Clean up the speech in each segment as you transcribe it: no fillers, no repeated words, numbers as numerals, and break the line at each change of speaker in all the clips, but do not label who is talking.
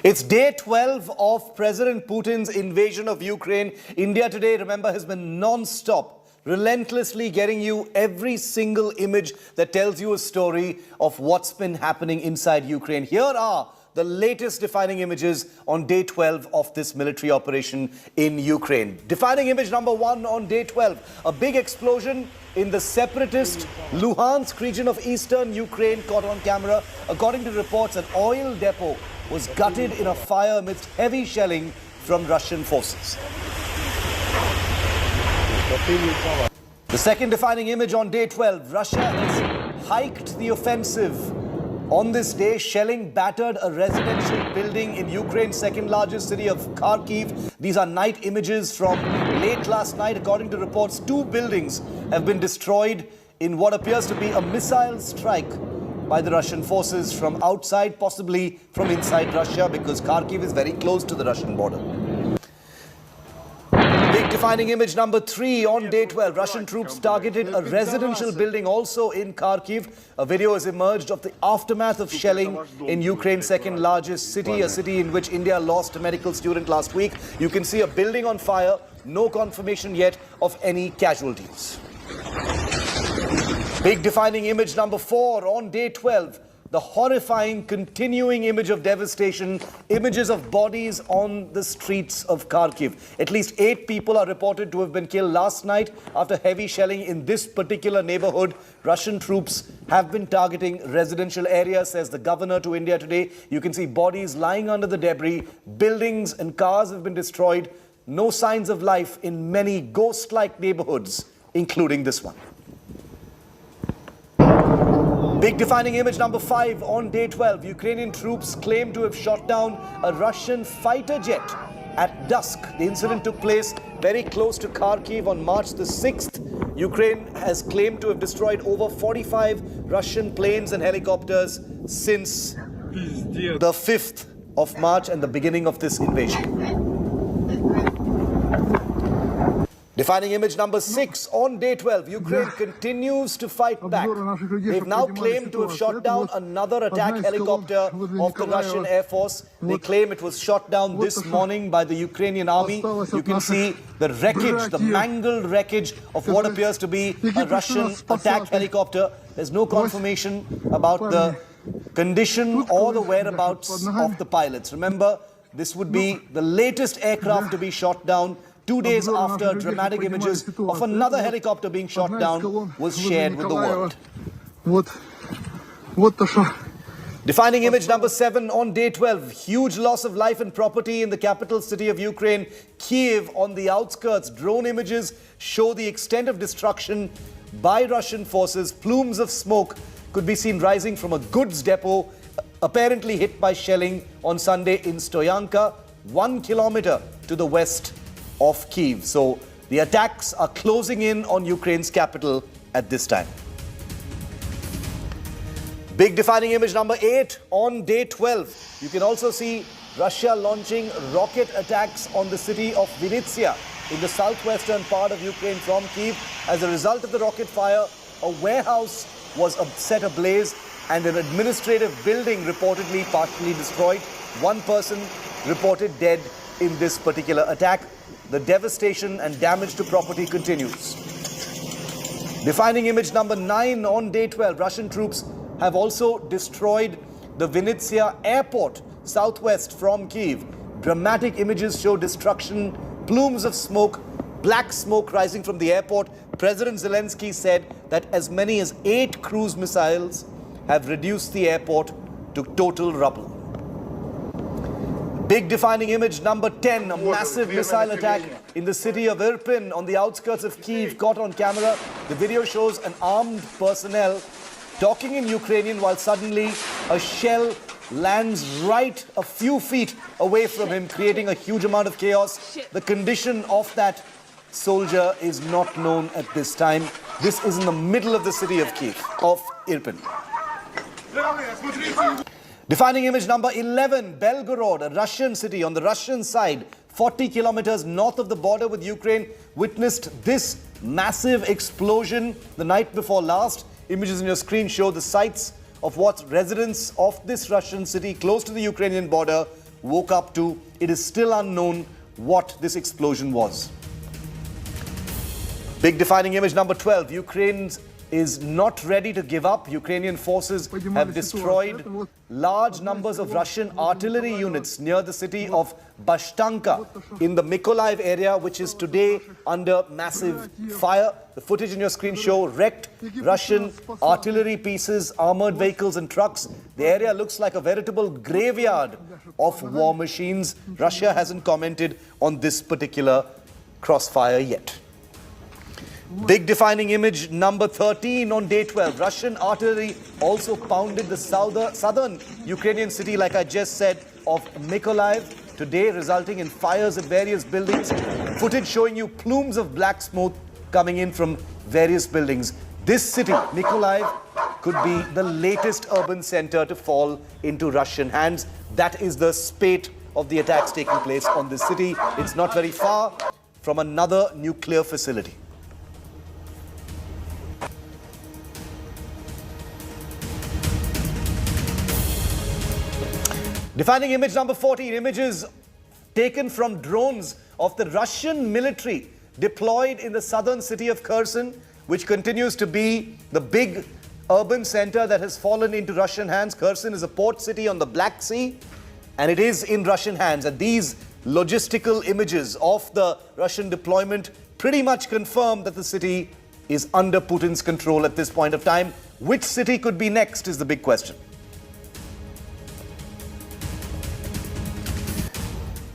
It's day 12 of President Putin's invasion of Ukraine. India Today, remember, has been non-stop, relentlessly getting you every single image that tells you a story of what's been happening inside Ukraine. Here are the latest defining images on day 12 of this military operation in Ukraine. Defining image number 1 on day 12, a big explosion in the separatist Luhansk region of eastern Ukraine caught on camera. According to reports, an oil depot was gutted in a fire amidst heavy shelling from Russian forces. The second defining image on day 12, Russia has hiked the offensive. On this day, shelling battered a residential building in Ukraine's second largest city of Kharkiv. These are night images from late last night. According to reports, 2 buildings have been destroyed in what appears to be a missile strike by the Russian forces from outside, possibly from inside Russia, because Kharkiv is very close to the Russian border. Big defining image number 3 on day 12. Russian troops targeted a residential building also in Kharkiv. A video has emerged of the aftermath of shelling in Ukraine's second largest city, a city in which India lost a medical student last week. You can see a building on fire. No confirmation yet of any casualties. Big defining image number 4 on day 12. The horrifying continuing image of devastation, images of bodies on the streets of Kharkiv. At least 8 people are reported to have been killed last night after heavy shelling in this particular neighborhood. Russian troops have been targeting residential areas, says the governor to India Today. You can see bodies lying under the debris. Buildings and cars have been destroyed. No signs of life in many ghost-like neighborhoods, including this one. Big defining image number 5 on day 12. Ukrainian troops claim to have shot down a Russian fighter jet at dusk. The incident took place very close to Kharkiv on March the 6th. Ukraine has claimed to have destroyed over 45 Russian planes and helicopters since the 5th of March and the beginning of this invasion. Defining image number 6 on day 12. Ukraine continues to fight back. They've now claimed to have shot down another attack helicopter of the Russian Air Force. They claim it was shot down this morning by the Ukrainian army. You can see the wreckage, the mangled wreckage of what appears to be a Russian attack helicopter. There's no confirmation about the condition or the whereabouts of the pilots. Remember, this would be the latest aircraft to be shot down. 2 days after dramatic images of another helicopter being shot down was shared with the world. Defining image number 7 on day 12. Huge loss of life and property in the capital city of Ukraine, Kiev. On the outskirts, drone images show the extent of destruction by Russian forces. Plumes of smoke could be seen rising from a goods depot, apparently hit by shelling on Sunday in Stoyanka, 1 kilometer to the west of Kyiv. So the attacks are closing in on Ukraine's capital at this time. Big defining image number 8 on day 12. You can also see Russia launching rocket attacks on the city of Vinnytsia in the southwestern part of Ukraine from Kyiv. As a result of the rocket fire, a warehouse was set ablaze and an administrative building reportedly partially destroyed. 1 person reported dead in this particular attack. The devastation and damage to property continues. Defining image number 9 on day 12. Russian troops have also destroyed the Vinnytsia airport southwest from Kyiv. Dramatic images show destruction, plumes of smoke, black smoke rising from the airport. President Zelensky said that as many as 8 cruise missiles have reduced the airport to total rubble. Big defining image number 10, a massive missile attack in the city of Irpin on the outskirts of Kyiv caught on camera. The video shows an armed personnel talking in Ukrainian while suddenly a shell lands right a few feet away from him, creating a huge amount of chaos. The condition of that soldier is not known at this time. This is in the middle of the city of Kyiv, of Irpin. Defining image number 11, Belgorod, a Russian city on the Russian side, 40 kilometers north of the border with Ukraine, witnessed this massive explosion the night before last. Images on your screen show the sites of what residents of this Russian city close to the Ukrainian border woke up to. It is still unknown what this explosion was. Big defining image number 12. Ukraine is not ready to give up. Ukrainian forces have destroyed large numbers of Russian artillery units near the city of Bashtanka in the Mykolaiv area, which is today under massive fire. The footage in your screen show wrecked Russian artillery pieces, armored vehicles and trucks. The area looks like a veritable graveyard of war machines. Russia hasn't commented on this particular crossfire yet. Big defining image number 13 on day 12. Russian artillery also pounded the southern Ukrainian city, like I just said, of Mykolaiv today, resulting in fires at various buildings. Footage showing you plumes of black smoke coming in from various buildings. This city, Mykolaiv, could be the latest urban center to fall into Russian hands. That is the spate of the attacks taking place on this city. It's not very far from another nuclear facility. Defining image number 14, images taken from drones of the Russian military deployed in the southern city of Kherson, which continues to be the big urban center that has fallen into Russian hands. Kherson is a port city on the Black Sea, and it is in Russian hands. And these logistical images of the Russian deployment pretty much confirm that the city is under Putin's control at this point of time. Which city could be next is the big question.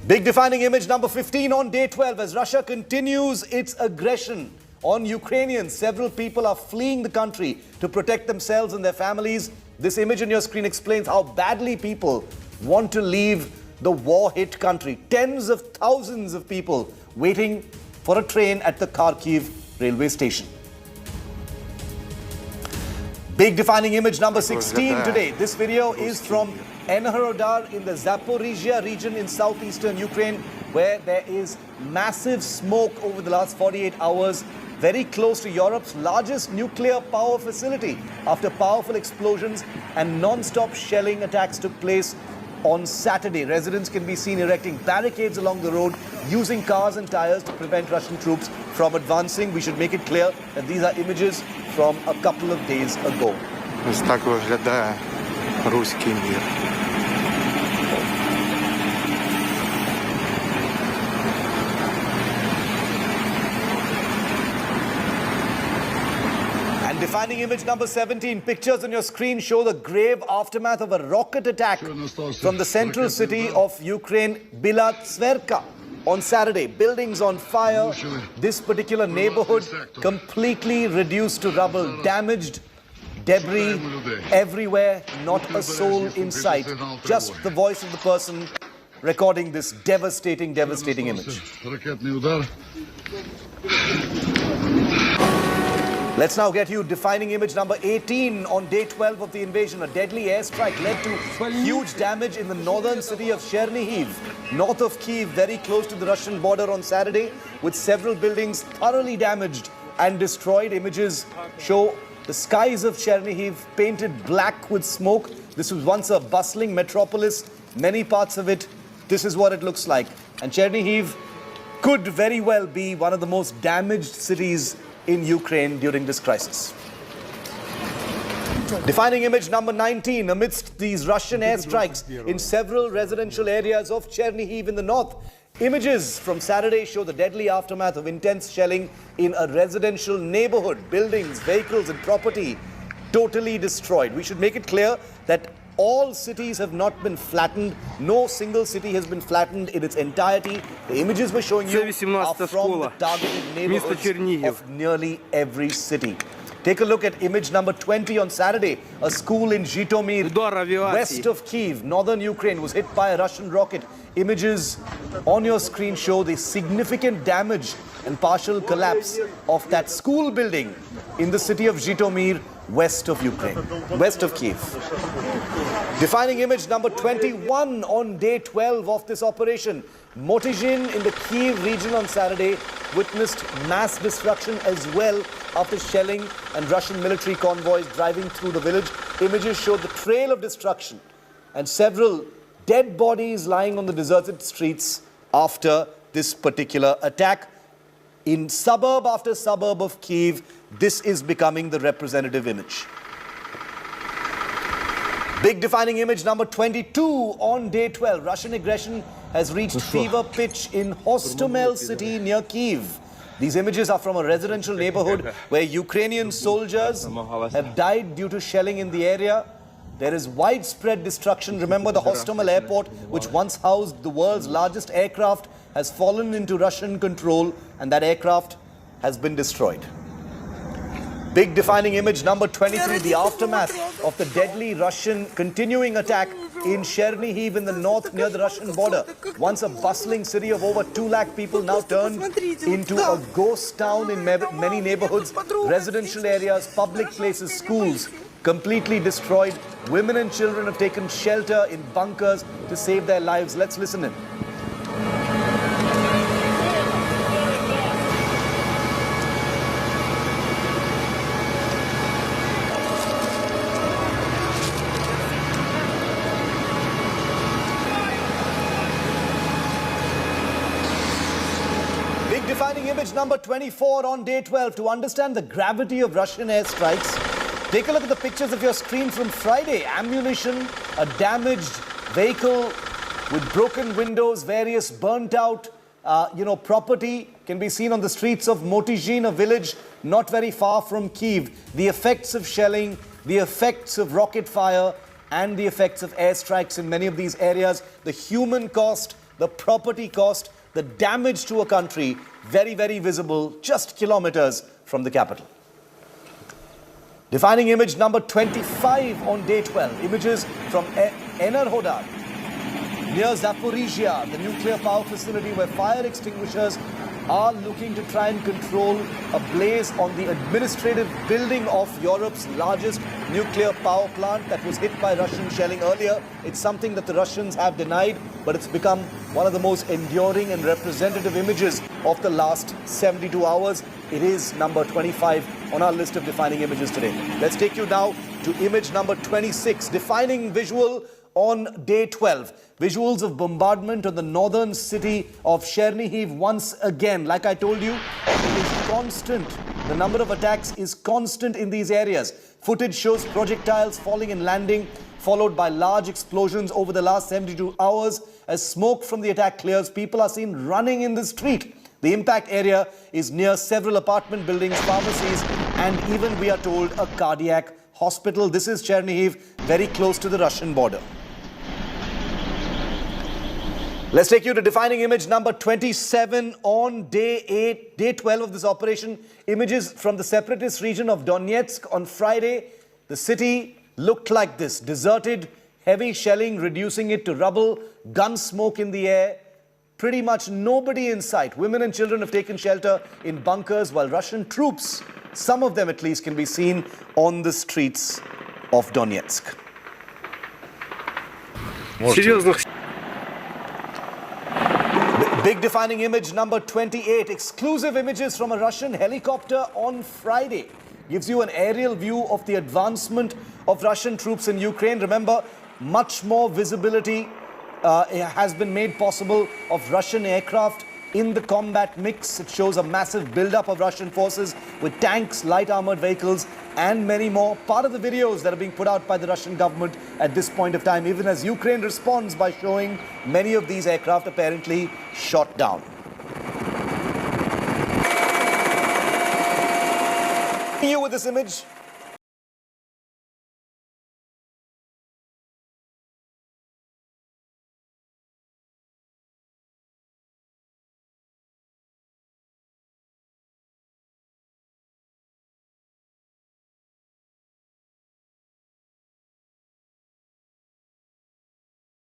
Big defining image number 15 on day 12. As Russia continues its aggression on Ukrainians, several people are fleeing the country to protect themselves and their families. This image on your screen explains how badly people want to leave the war-hit country. Tens of thousands of people waiting for a train at the Kharkiv railway station. Big defining image number 16 today. This video is from Enerhodar in the Zaporizhia region in southeastern Ukraine, where there is massive smoke over the last 48 hours, very close to Europe's largest nuclear power facility, after powerful explosions and non-stop shelling attacks took place on Saturday. Residents can be seen erecting barricades along the road, using cars and tires to prevent Russian troops from advancing. We should make it clear that these are images from a couple of days ago.
Ось так виглядає руський мір.
And defining image number 17, pictures on your screen show the grave aftermath of a rocket attack from the central city of Ukraine, Bilatsverka. On Saturday, buildings on fire. This particular neighborhood completely reduced to rubble, damaged, debris everywhere, not a soul in sight. Just the voice of the person recording this devastating image. Let's now get you defining image number 18 on day 12 of the invasion. A deadly airstrike led to huge damage in the northern city of Chernihiv, north of Kyiv, very close to the Russian border on Saturday, with several buildings thoroughly damaged and destroyed. Images show the skies of Chernihiv painted black with smoke. This was once a bustling metropolis. Many parts of it, this is what it looks like. And Chernihiv could very well be one of the most damaged cities in Ukraine during this crisis. Defining image number 19, amidst these Russian airstrikes in several residential areas of Chernihiv in the north, images from Saturday show the deadly aftermath of intense shelling in a residential neighborhood. Buildings, vehicles and property totally destroyed. We should make it clear that all cities have not been flattened. No single city has been flattened in its entirety. The images we're showing you are from the targeted neighborhoods of nearly every city. Take a look at image number 20 on Saturday. A school in Zhytomyr, west of Kyiv, northern Ukraine, was hit by a Russian rocket. Images on your screen show the significant damage and partial collapse of that school building in the city of Zhytomyr, west of Ukraine, west of Kyiv. Defining image number 21 on day 12 of this operation. Motizhin in the Kyiv region on Saturday witnessed mass destruction as well after shelling and Russian military convoys driving through the village. Images show the trail of destruction and several dead bodies lying on the deserted streets after this particular attack. In suburb after suburb of Kyiv, this is becoming the representative image. Big defining image number 22 on day 12. Russian aggression has reached fever pitch in Hostomel city near Kyiv. These images are from a residential neighborhood where Ukrainian soldiers have died due to shelling in the area. There is widespread destruction. Remember, the Hostomel airport, which once housed the world's largest aircraft, has fallen into Russian control, and that aircraft has been destroyed. Big defining image number 23, the aftermath of the deadly Russian continuing attack in Chernihiv in the north near the Russian border. Once a bustling city of over 2 lakh people, now turned into a ghost town in many neighborhoods, residential areas, public places, schools completely destroyed. Women and children have taken shelter in bunkers to save their lives. Let's listen in. Defining image number 24 on day 12. To understand the gravity of Russian airstrikes, take a look at the pictures of your screen from Friday. Ammunition, a damaged vehicle with broken windows, various burnt out, property can be seen on the streets of Motizhin, a village not very far from Kyiv. The effects of shelling, the effects of rocket fire, and the effects of airstrikes in many of these areas. The human cost, the property cost, the damage to a country, very, very visible just kilometers from the capital. Defining image number 25 on day 12. Images from Enerhodar near Zaporizhia, the nuclear power facility where fire extinguishers are looking to try and control a blaze on the administrative building of Europe's largest nuclear power plant that was hit by Russian shelling earlier. It's something that the Russians have denied, but it's become one of the most enduring and representative images of the last 72 hours. It is number 25 on our list of defining images today. Let's take you now to image number 26, defining visual on day 12. Visuals of bombardment on the northern city of Chernihiv once again. Like I told you, it is constant. The number of attacks is constant in these areas. Footage shows projectiles falling and landing, followed by large explosions over the last 72 hours. As smoke from the attack clears, people are seen running in the street. The impact area is near several apartment buildings, pharmacies, and even, we are told, a cardiac hospital. This is Chernihiv, very close to the Russian border. Let's take you to defining image number 27 on day 12 of this operation. Images from the separatist region of Donetsk on Friday. The city looked like this, deserted, heavy shelling reducing it to rubble, gun smoke in the air. Pretty much nobody in sight. Women and children have taken shelter in bunkers, while Russian troops, some of them at least, can be seen on the streets of Donetsk. Big defining image number 28. Exclusive images from a Russian helicopter on Friday. Gives you an aerial view of the advancement of Russian troops in Ukraine. Remember, much more visibility has been made possible of Russian aircraft in the combat mix. It shows a massive buildup of Russian forces with tanks, light armored vehicles, and many more. Part of the videos that are being put out by the Russian government at this point of time, even as Ukraine responds by showing many of these aircraft apparently shot down. You with this image